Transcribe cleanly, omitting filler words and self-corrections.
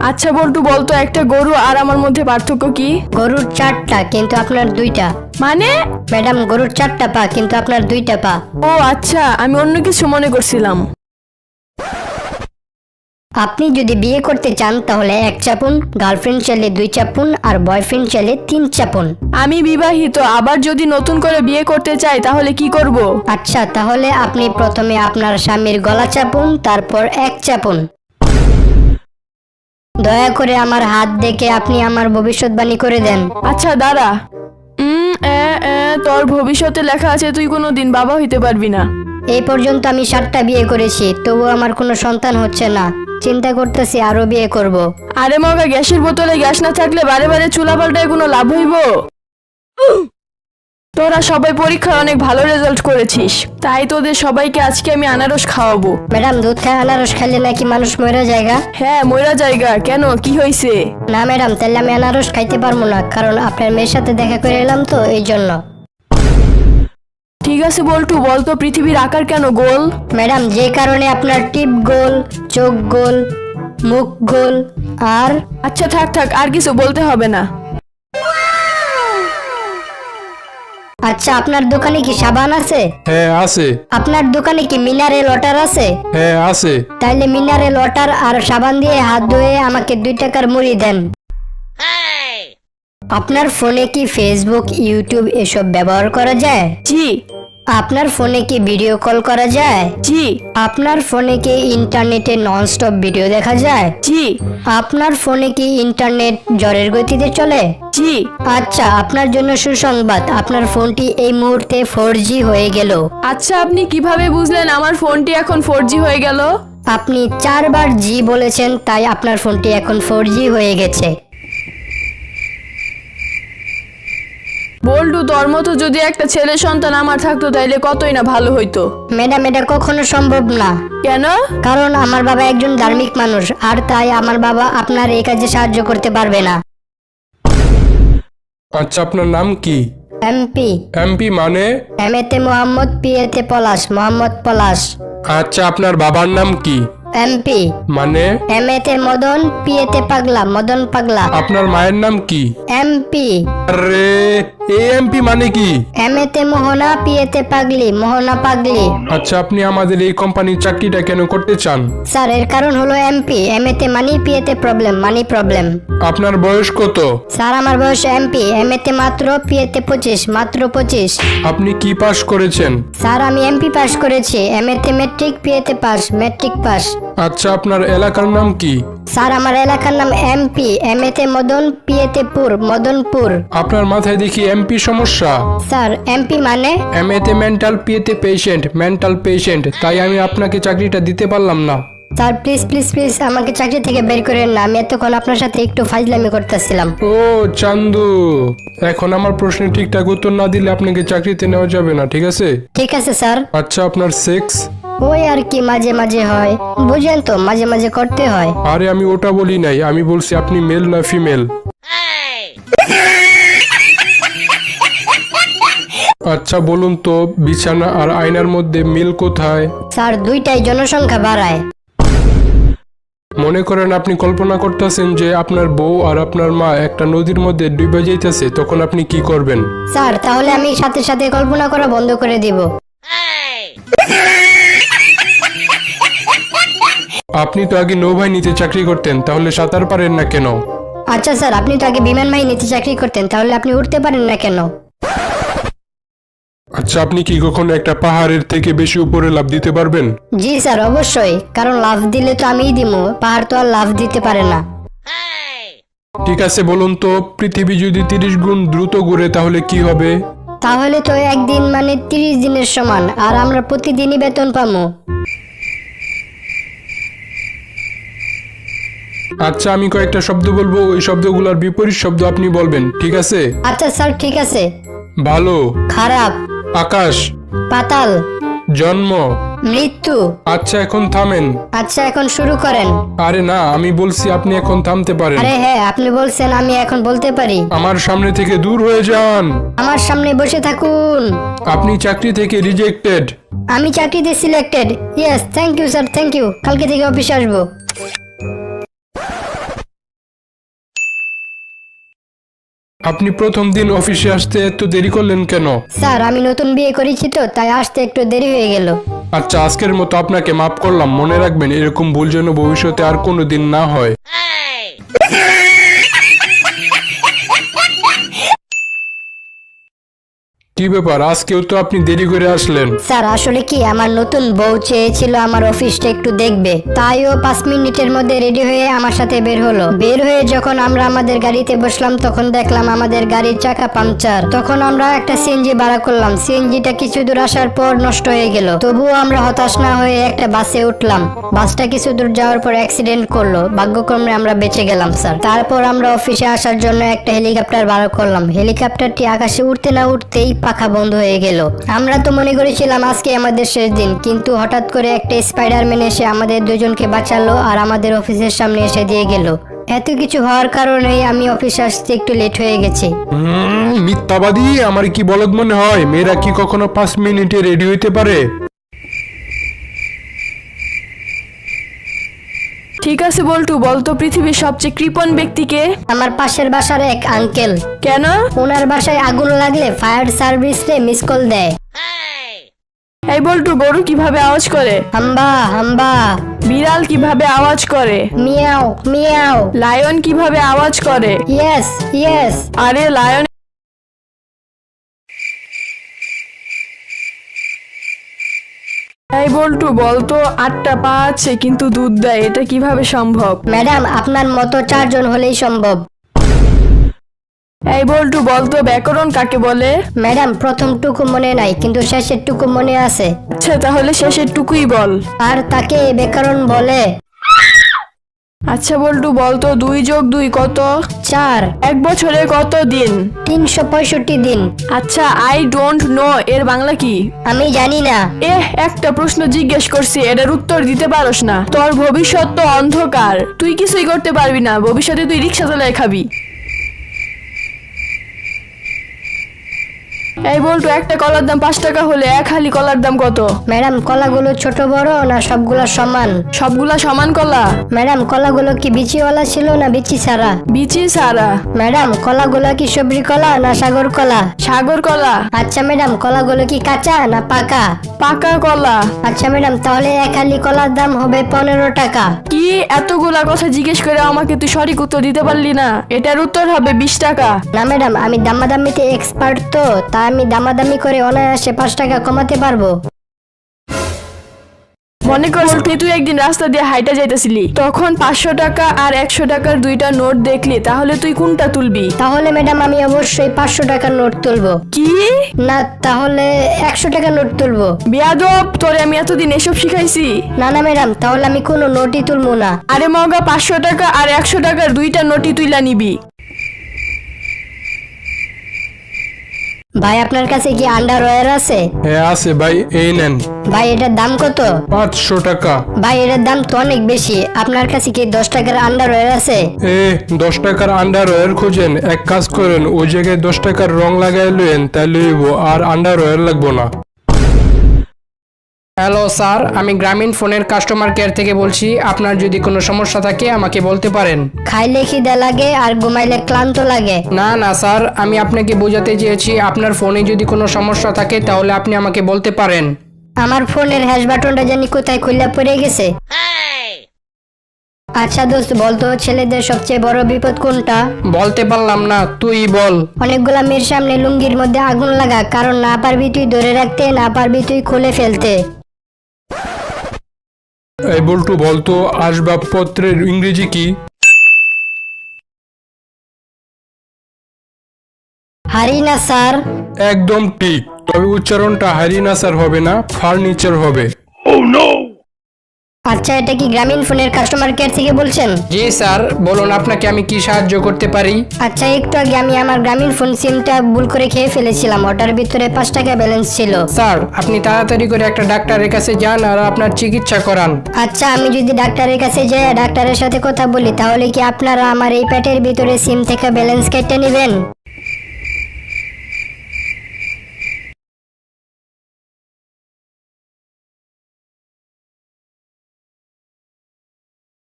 আচ্ছা বল্টু বলতো, একটা গরু আর আমার মধ্যে পার্থক্য কি? গরুর 4টা কিন্তু আপনার 2টা। মানে? ম্যাডাম, গরুর 4টা পা কিন্তু আপনার 2টা পা। ও আচ্ছা, আমি অন্য কিছু মনে করছিলাম। আপনি যদি বিয়ে করতে চান তাহলে 1 চাপুন, গার্লফ্রেন্ড চাইলে 2 চাপুন, আর বয়ফ্রেন্ড চাইলে 3 চাপুন। আমি বিবাহিত, আবার যদি নতুন করে বিয়ে করতে চাই তাহলে কি করব? আচ্ছা, তাহলে আপনি প্রথমে আপনার স্বামীর গলা চাপুন, তারপর 1 চাপুন। দয়া করে আমার হাত দেখে আপনি আমার ভবিষ্যৎবাণী করে দেন। আচ্ছা দাঁড়া। তোর ভবিষ্যতে লেখা আছে তুই কোনোদিন বাবা হইতে পারবি না। এই পর্যন্ত আমি 7টা বিয়ে করেছি, তবু আমার কোনো সন্তান হচ্ছে না। চিন্তা করতেছি আরো বিয়ে করব। আরে মগা, গ্যাসের বোতলে গ্যাস না থাকলে বারে বারে চুলা পাল্টায় কোনো লাভ হইব? তোরা সবাই পরীক্ষায় অনেক ভালো রেজাল্ট করেছিস, তাই তোদের সবাইকে আজকে আমি আনারস খাওয়াবো। ম্যাডাম, দুধ খায় আনারস খাইলে নাকি মানুষ মরে যায়গা? হ্যাঁ, ময়রা জায়গা। কেন, কি হয়েছে? না ম্যাডাম, তাহলে আমি আনারস খাইতে পারবো না, কারণ আপনার মেয়ের সাথে দেখা করে এলাম তো এই জন্য। ঠিক আছে বল্টু, বলতো পৃথিবীর আকার কেন গোল? ম্যাডাম, যে কারণে আপনার টিপ গোল, চোখ গোল, মুখ গোল, আর আচ্ছা থাক থাক, আর কিছু বলতে হবে না। আচ্ছা, আপনার দোকানে কি সাবান আছে? হ্যাঁ আছে। আপনার দোকানে কি মিনারেল ওয়াটার আছে? হ্যাঁ আছে। তাইলে মিনারেল ওয়াটার আর সাবান দিয়ে হাত ধুয়ে আমাকে 2 টাকার মুড়ি দেন। আপনার ফোনে কি ফেসবুক, ইউটিউব এসব ব্যবহার করা যায়? জি। আপনার ফোনে কি ভিডিও কল করা যায়? জি। আপনার ফোনে কি ইন্টারনেটে ননস্টপ ভিডিও দেখা যায়? জি। আপনার ফোনে কি ইন্টারনেট ঝড়ের গতিতে চলে? জি। আচ্ছা, আপনার জন্য সুসংবাদ, আপনার ফোনটি এই মুহূর্তে 4G হয়ে গেল। আচ্ছা, আপনি কিভাবে বুঝলেন আমার ফোনটি এখন 4G হয়ে গেল? আপনি 4 বার জি বলেছেন, তাই আপনার ফোনটি এখন 4G হয়ে গেছে। বল্টু, তোর মতো যদি একটা ছেলে সন্তান আমার থাকতো তাইলে কতই না ভালো হইতো। ম্যাডাম, এটা কখনো সম্ভব না। কেন? কারণ আমার বাবা একজন ধার্মিক মানুষ, আর তাই আমার বাবা আপনার এই কাজে সাহায্য করতে পারবে না। আচ্ছা, আপনার নাম কি? এমপি। এমপি মানে? এমএতে মোহাম্মদ, পিএতে পলাশ, মোহাম্মদ পলাশ। আচ্ছা, আপনার বাবার নাম কি? এমপি মানে? এমএতে মদন, পিএতে পাগলা, মদন পাগলা। আপনার মায়ের নাম কি? এমপি। আরে, এমপি মানে কি? এমএতে মোহনা, পিএতে পাগলি, মোহনা পাগলি। আচ্ছা, আপনি আমাদের এই কোম্পানির চাকরিটা কেন করতে চান? স্যার, এর কারণ হলো এমপি। এমএতে মানি, পিএতে প্রবলেম, মানি প্রবলেম। আপনার বয়স কত? স্যার, আমার বয়স এমপি, এমএতে মাত্র, পিএতে 25, মাত্র 25। আপনি কি পাস করেছেন? স্যার, আমি এমপি পাস করেছি, এমএতে মেট্রিক, পিএতে পাস, মেট্রিক পাস। আচ্ছা, আপনার এলাকার নাম কি? স্যার, আমার এলাকার নাম এমপি, এমএতে মদন, পিএতে পুর, মদনপুর। আপনার মাথায় দেখি এমপি সমস্যা। স্যার, এমপি মানে? এমএতে মেন্টাল, পিএতে পেশেন্ট, মেন্টাল পেশেন্ট, তাই আমি আপনাকে চাকরিটা দিতে পারলাম না। স্যার, প্লিজ প্লিজ প্লিজ আমাকে চাকরি থেকে বের করেন না, আমি এতক্ষণ আপনার সাথে একটু ফাজলামি করতেছিলাম। ও চান্দু, এখন আমার প্রশ্নের ঠিকঠাক উত্তর না দিলে আপনাকে চাকরিতে নেওয়া যাবে না, ঠিক আছে? ঠিক আছে স্যার। আচ্ছা, আপনার সেক্স? ওই আর কি, মাঝে মাঝে হয়, বুঝেন তো, মাঝে মাঝে করতে হয়। আরে, আমি ওটা বলি নাই, আমি বলছি আপনি মেল না ফিমেল। আচ্ছা বলুন তো, বিছানা আর আয়নার মধ্যে মিল কোথায়? স্যার, দুইটাই জনসংখ্যা বাড়ায়। মনে করেন আপনি কল্পনা করতেছেন যে আপনার বউ আর আপনার মা একটা নদীর মধ্যে ডুবে যাইতেছে, তখন আপনি কি করবেন? স্যার, তাহলে আমি সাথে সাথে কল্পনা করা বন্ধ করে দিব। আপনি তো আগে নৌবাহিনীতে চাকরি করতেন, তাহলে সাঁতার পারেন না কেন? আচ্ছা স্যার, আপনি তো আগে বিমান বাহিনীতে চাকরি করতেন, তাহলে আপনি উঠতে পারেন না কেন? আচ্ছা, আপনি কি কখনো একটা পাহাড়ের থেকে বেশি উপরে লাফ দিতে পারবেন? জি স্যার, অবশ্যই, কারণ লাফ দিলে তো আমিই দিমু, পাহাড় তো আর লাফ দিতে পারে না। ঠিক আছে, বলুন তো, পৃথিবী যদি 30 গুণ দ্রুত ঘুরে তাহলে কি হবে? তাহলে তো একদিন মানে 30 দিনের সমান, আর আমরা প্রতিদিনই বেতন পামু। আচ্ছা, আমি কয়েকটা শব্দ বলবো, ওই শব্দগুলোর বিপরীত শব্দ আপনি বলবেন, ঠিক আছে? আচ্ছা স্যার, ঠিক আছে। ভালো, খারাপ, আকাশ, পাতাল, জন্ম। মৃত্যু। আচ্ছা, এখন থামেন। আচ্ছা, এখন শুরু করেন। আরে না, আমি বলছি আপনি এখন থামতে পারেন। আরে হ্যাঁ, আপনি বলছেন, আমি এখন বলতে পারি। আমার সামনে থেকে দূর হয়ে যান। আমার সামনে বসে থাকুন। আপনি চাকরি থেকে রিজেক্টেড। আমি চাকরিতে selected. Yes, thank you sir, thank you. কালকে থেকে অফিসে আসবো। আপনি প্রথম দিন অফিসে আসতে এত দেরি করলেন কেন? স্যার আমি নতুন বিয়ে করেছি তো তাই আসতে একটু দেরি হয়ে গেল। আচ্ছা, আজকের মতো আপনাকে মাফ করলাম। মনে রাখবেন এরকম ভুল যেন ভবিষ্যতে আর কোনো দিন না হয়। কি ব্যাপার, আজকেও তো আপনি দেরি করে আসলেন? স্যার আসলে কি আমার নতুন বউ চেয়েছিল আমার অফিসটা একটু দেখবে, তাই ও 5 মিনিটের মধ্যে রেডি হয়ে আমার সাথে বের হলো। বের হয়ে যখন আমরা আমাদের গাড়িতে বসলাম তখন দেখলাম আমাদের গাড়ির চাকা পাংচার। তখন আমরা একটা সিএনজি ভাড়া করলাম। সিএনজিটা কিছু দূর আসার পর নষ্ট হয়ে গেল। তবুও আমরা হতাশ না হয়ে একটা বাসে উঠলাম। বাসটা কিছু দূর যাওয়ার পর অ্যাক্সিডেন্ট করলো। ভাগ্যক্রমে আমরা বেঁচে গেলাম স্যার। তারপর আমরা অফিসে আসার জন্য একটা হেলিকপ্টার ভাড়া করলাম। হেলিকপ্টারটি আকাশে উঠতে না উঠতেই পাখা বন্ধ হয়ে গেল। আমরা তো মনে করেছিলাম আজকে আমাদের শেষ দিন, কিন্তু হঠাৎ করে একটা স্পাইডারম্যান এসে আমাদের দুজনকে বাঁচালো আর আমাদের অফিসের সামনে এসে দিয়ে গেল। এত কিছু হওয়ার কারণেই আমি অফিসে আসতে একটু লেট হয়ে গেছি। মিথ্যাবাদী! আমার কি বলদ মনে হয়? মেয়েরা কি কখনো 5 মিনিটে রেডি হইতে পারে? ঠিক আছে বল্টু, বলতো পৃথিবীর সবচেয়ে কৃপণ ব্যক্তিকে? আমার পাশের বাসার এক আঙ্কেল। কেন? ওনার বাসায় আগুন লাগলে ফায়ার সার্ভিস রে মিস কল দেয়। এই বল্টু, গরু কিভাবে আওয়াজ করে? হাম্বা হাম্বা। বিড়াল কিভাবে আওয়াজ করে? Miao Miao. লায়ন কিভাবে আওয়াজ করে? Yes yes. আরে লায়ন। এই বল্টু, বলতো 8টা পা আছে কিন্তু দুধ দেয়, এটা কিভাবে সম্ভব? ম্যাডাম আপনার মতো 4 জন হলেই সম্ভব। এই বল্টু, বলতো ব্যাকরণ কাকে বলে? ম্যাডাম প্রথমটুকু মনে নাই কিন্তু শেষের টুকু মনে আছে। আচ্ছা তাহলে শেষের টুকুই বল। আর তাকে ব্যাকরণ বলে। আচ্ছা বল্টু, বলতো 2 + 2 কত? 4। এক বছরে কত দিন? 365 দিন। আচ্ছা, আই ডোন্ট নো এর বাংলা কি? আমি জানি না। একটা প্রশ্ন জিজ্ঞেস করছি, এটার উত্তর দিতে পারোস না? তোর ভবিষ্যৎ তো অন্ধকার, তুই কিছুই করতে পারবি না। ভবিষ্যতে তুই রিক্সা চালায় খাবি। এই বল্টু, একটা কলার দাম 5 টাকা হলে এক হালি কলার দাম কত? ম্যাডাম কলাগুলো ছোট বড় না সবগুলো সমান? সবগুলা সমান কলা। ম্যাডাম কলাগুলো কি বিচিওয়ালা ছিল না বিচি ছাড়া? বিচি সারা। ম্যাডাম কলাগুলো কি সবজি কলা না সাগর কলা? সাগর কলা। আচ্ছা ম্যাডাম কলাগুলো কি কাঁচা না পাকা? পাকা কলা। আচ্ছা ম্যাডাম তাহলে এক হালি কলার দাম হবে 15 টাকা। কি এতগুলা কথা জিজ্ঞেস করে আমাকে তুই সঠিক উত্তর দিতে পারলি না? এটার উত্তর হবে 20 টাকা। না ম্যাডাম আমি দামাদামিতে এক্সপার্ট তো, তাই আমি দামাদামি করে অনায়াসে 5 টাকা কমাতে পারবো। মনে কর তুই একদিন রাস্তা দিয়ে হাইটা যাইতেছিলি, তখন 500 টাকা আর 100 টাকার 2টা নোট দেখলি, তাহলে তুই কোনটা তুলবি? তাহলে ম্যাডাম আমি অবশ্যই 500 টাকার নোট তুলবো। কি? না তাহলে 100 টাকার নোট তুলবো। বিয়াদব, তোরে আমি এতদিন এসব শিখাইছি? না না ম্যাডাম তাহলে আমি কোনো নোটই তুলবো না। আরে মগা, 500 টাকা আর 100 টাকার 2টা নোটই তুইলা নিবি। ভাই আপনার কাছে কি আন্ডারওয়্যার আছে? হ্যাঁ আছে ভাই, এই নেন। ভাই এটার দাম কত? 500 টাকা। ভাই এটার দাম তো অনেক বেশি। আপনার কাছে কি 10 টাকার আন্ডারওয়্যার আছে? 10 টাকার আন্ডারওয়্যার খোঁজেন? এক কাজ করেন, ওই জায়গায় 10 টাকার রং লাগাই লইন, তাই লইব, আর আন্ডারওয়্যার লাগবো না। হ্যালো স্যার, আমি গ্রামীণ ফোনের কাস্টমার কেয়ার থেকে বলছি। আপনার যদি কোনো সমস্যা থাকে আমাকে বলতে পারেন। খাইলে খিদে লাগে আর ঘুমাইলে ক্লান্ত লাগে। না না স্যার, আমি আপনাকে বোঝাতে চেয়েছি আপনার ফোনে যদি কোনো সমস্যা থাকে তাহলে আপনি আমাকে বলতে পারেন। আমার ফোনের হ্যাশ বাটনটা জানি কোথায় খুলে পড়ে গেছে। আচ্ছা দোস্ত বলতো ছেলেদের সবচেয়ে বড় বিপদ কোনটা? বলতে পারলাম না, তুই বল। অনেকগুলা মেয়ের সামনে লুঙ্গির মধ্যে আগুন লাগা, কারণ না পারবি তুই ধরে রাখতে, না পারবি তুই খুলে ফেলতে। এই বল্টু, বলতো আসবাবপত্রের ইংরেজি কি? হারি না স্যার। একদম ঠিক, তবে উচ্চারণটা হারিনাসার হবে না, ফার্নিচার হবে। আচ্ছা এটা কি গ্রামীণ ফোনের কাস্টমার কেয়ার থেকে বলছেন? জি স্যার, বলুন আপনাকে আমি কি সাহায্য করতে পারি। আচ্ছা একটু আগে আমি আমার গ্রামীণ ফোন সিমটা ভুল করে খেয়ে ফেলেছিলাম, ওটার ভিতরে 5 টাকা ব্যালেন্স ছিল। স্যার আপনি তাড়াতাড়ি করে একটা ডাক্তারের কাছে যান আর আপনার চিকিৎসা করান। আচ্ছা আমি যদি ডাক্তারের কাছে যাই ডাক্তারের সাথে কথা বলি, তাহলে কি আপনারা আমার এই পেটের ভিতরে সিম থেকে ব্যালেন্স কেটে নেবেন?